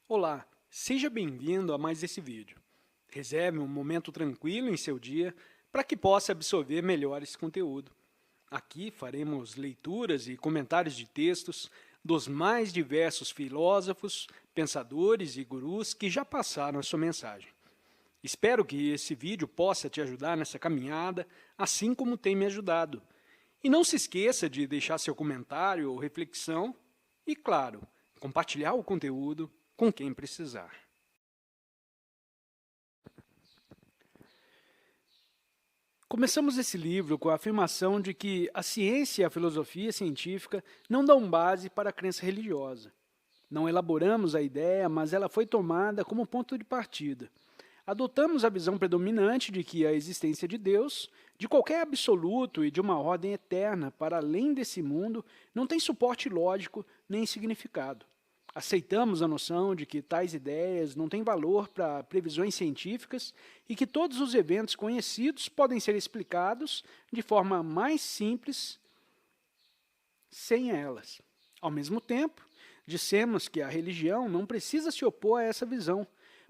Olá, seja bem-vindo a mais esse vídeo. Reserve um momento tranquilo em seu dia para que possa absorver melhor esse conteúdo. Aqui faremos leituras e comentários de textos dos mais diversos filósofos, pensadores e gurus que já passaram a sua mensagem. Espero que esse vídeo possa te ajudar nessa caminhada, assim como tem me ajudado. E não se esqueça de deixar seu comentário ou reflexão e, claro, compartilhar o conteúdo com quem precisar. Começamos esse livro com a afirmação de que a ciência e a filosofia científica não dão base para a crença religiosa. Não elaboramos a ideia, mas ela foi tomada como ponto de partida. Adotamos a visão predominante de que a existência de Deus, de qualquer absoluto e de uma ordem eterna para além desse mundo, não tem suporte lógico nem significado. Aceitamos a noção de que tais ideias não têm valor para previsões científicas e que todos os eventos conhecidos podem ser explicados de forma mais simples sem elas. Ao mesmo tempo, dissemos que a religião não precisa se opor a essa visão,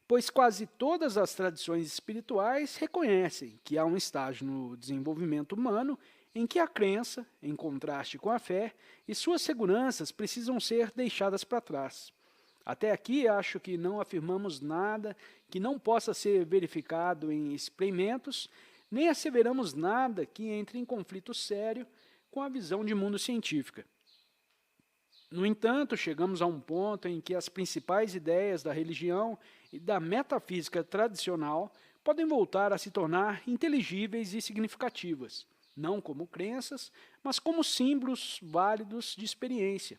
pois quase todas as tradições espirituais reconhecem que há um estágio no desenvolvimento humano em que a crença, em contraste com a fé, e suas seguranças precisam ser deixadas para trás. Até aqui, acho que não afirmamos nada que não possa ser verificado em experimentos, nem asseveramos nada que entre em conflito sério com a visão de mundo científica. No entanto, chegamos a um ponto em que as principais ideias da religião e da metafísica tradicional podem voltar a se tornar inteligíveis e significativas, não como crenças, mas como símbolos válidos de experiência.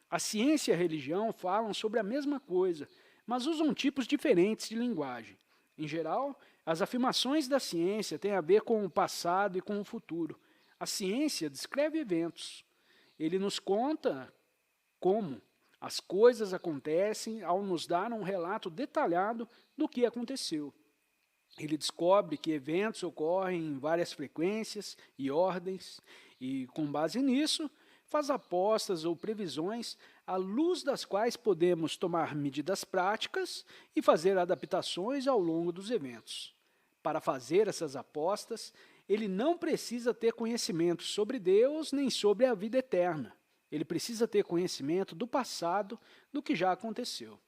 A ciência e a religião falam sobre a mesma coisa, mas usam tipos diferentes de linguagem. Em geral, as afirmações da ciência têm a ver com o passado e com o futuro. A ciência descreve eventos. Ele nos conta como as coisas acontecem ao nos dar um relato detalhado do que aconteceu. Ele descobre que eventos ocorrem em várias frequências e ordens, e, com base nisso, faz apostas ou previsões à luz das quais podemos tomar medidas práticas e fazer adaptações ao longo dos eventos. Para fazer essas apostas, ele não precisa ter conhecimento sobre Deus nem sobre a vida eterna. Ele precisa ter conhecimento do passado, do que já aconteceu.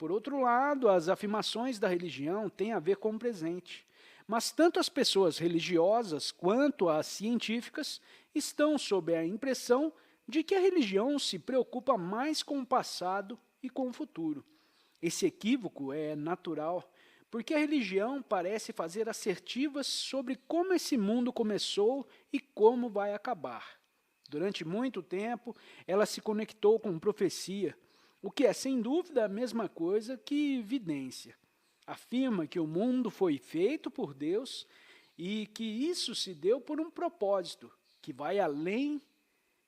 Por outro lado, as afirmações da religião têm a ver com o presente. Mas tanto as pessoas religiosas quanto as científicas estão sob a impressão de que a religião se preocupa mais com o passado e com o futuro. Esse equívoco é natural, porque a religião parece fazer assertivas sobre como esse mundo começou e como vai acabar. Durante muito tempo, ela se conectou com profecia, o que é, sem dúvida, a mesma coisa que evidência. Afirma que o mundo foi feito por Deus e que isso se deu por um propósito, que vai além,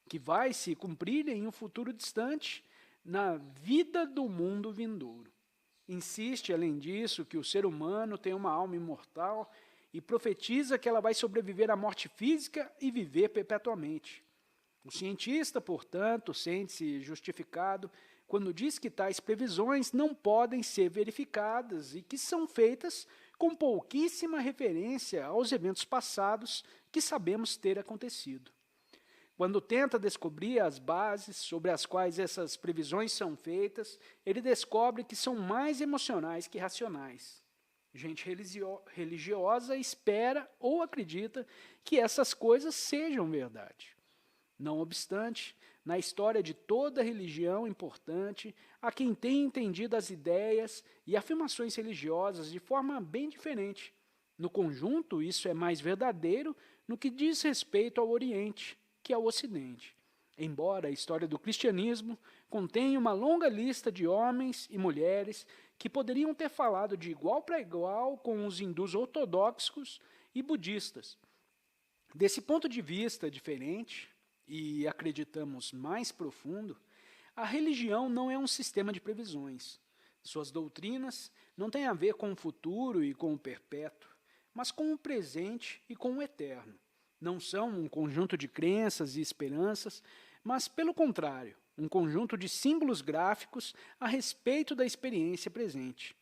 que vai se cumprir em um futuro distante, na vida do mundo vindouro. Insiste, além disso, que o ser humano tem uma alma imortal e profetiza que ela vai sobreviver à morte física e viver perpetuamente. O cientista, portanto, sente-se justificado quando diz que tais previsões não podem ser verificadas e que são feitas com pouquíssima referência aos eventos passados que sabemos ter acontecido. Quando tenta descobrir as bases sobre as quais essas previsões são feitas, ele descobre que são mais emocionais que racionais. Gente religiosa espera ou acredita que essas coisas sejam verdade. Não obstante, na história de toda religião importante, há quem tenha entendido as ideias e afirmações religiosas de forma bem diferente. No conjunto, isso é mais verdadeiro no que diz respeito ao Oriente que ao Ocidente. Embora a história do cristianismo contenha uma longa lista de homens e mulheres que poderiam ter falado de igual para igual com os hindus ortodoxos e budistas. Desse ponto de vista diferente, e acreditamos mais profundo, a religião não é um sistema de previsões. Suas doutrinas não têm a ver com o futuro e com o perpétuo, mas com o presente e com o eterno. Não são um conjunto de crenças e esperanças, mas, pelo contrário, um conjunto de símbolos gráficos a respeito da experiência presente.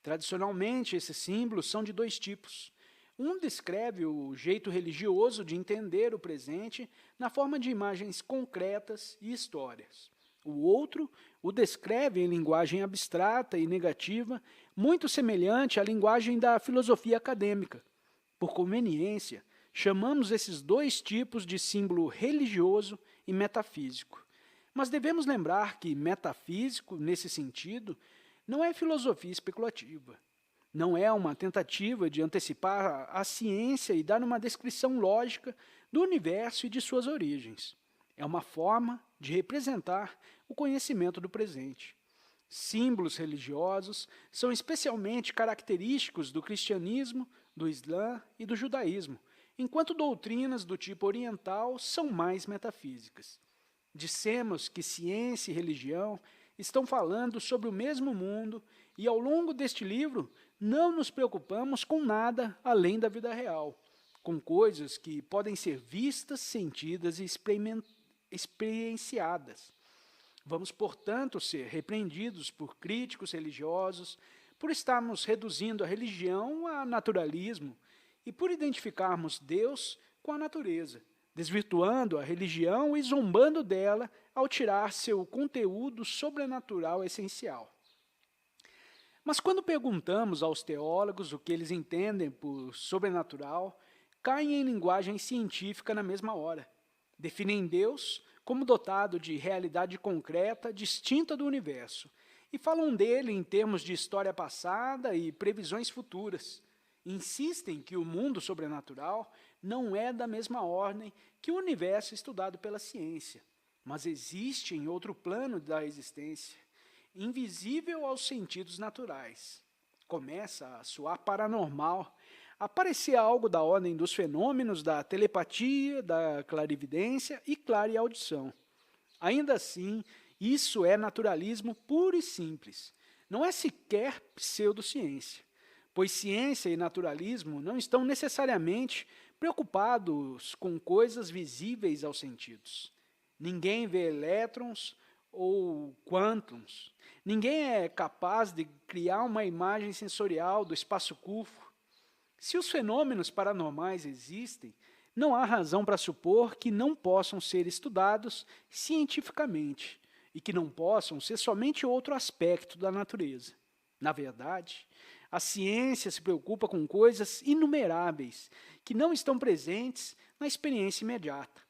Tradicionalmente, esses símbolos são de dois tipos. Um descreve o jeito religioso de entender o presente na forma de imagens concretas e histórias. O outro o descreve em linguagem abstrata e negativa, muito semelhante à linguagem da filosofia acadêmica. Por conveniência, chamamos esses dois tipos de símbolo religioso e metafísico. Mas devemos lembrar que metafísico, nesse sentido, não é filosofia especulativa. Não é uma tentativa de antecipar a ciência e dar uma descrição lógica do universo e de suas origens. É uma forma de representar o conhecimento do presente. Símbolos religiosos são especialmente característicos do cristianismo, do Islã e do judaísmo, enquanto doutrinas do tipo oriental são mais metafísicas. Dissemos que ciência e religião estão falando sobre o mesmo mundo e, ao longo deste livro, não nos preocupamos com nada além da vida real, com coisas que podem ser vistas, sentidas e experienciadas. Vamos, portanto, ser repreendidos por críticos religiosos, por estarmos reduzindo a religião a naturalismo e por identificarmos Deus com a natureza, desvirtuando a religião e zombando dela ao tirar seu conteúdo sobrenatural essencial. Mas quando perguntamos aos teólogos o que eles entendem por sobrenatural, caem em linguagem científica na mesma hora. Definem Deus como dotado de realidade concreta, distinta do universo, e falam dele em termos de história passada e previsões futuras. Insistem que o mundo sobrenatural não é da mesma ordem que o universo estudado pela ciência, mas existe em outro plano da existência, invisível aos sentidos naturais. Começa a soar paranormal, a parecer algo da ordem dos fenômenos da telepatia, da clarividência e clareaudição. Ainda assim, isso é naturalismo puro e simples. Não é sequer pseudociência, pois ciência e naturalismo não estão necessariamente preocupados com coisas visíveis aos sentidos. Ninguém vê elétrons ou quântons. Ninguém é capaz de criar uma imagem sensorial do espaço curvo. Se os fenômenos paranormais existem, não há razão para supor que não possam ser estudados cientificamente e que não possam ser somente outro aspecto da natureza. Na verdade, a ciência se preocupa com coisas inumeráveis que não estão presentes na experiência imediata.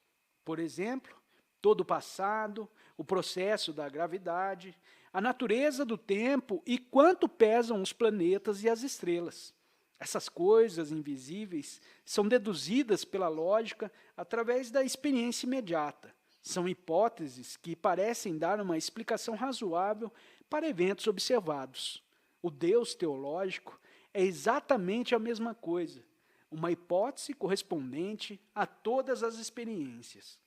Por exemplo, todo o passado, o processo da gravidade, a natureza do tempo e quanto pesam os planetas e as estrelas. Essas coisas invisíveis são deduzidas pela lógica através da experiência imediata. São hipóteses que parecem dar uma explicação razoável para eventos observados. O Deus teológico é exatamente a mesma coisa, uma hipótese correspondente a todas as experiências.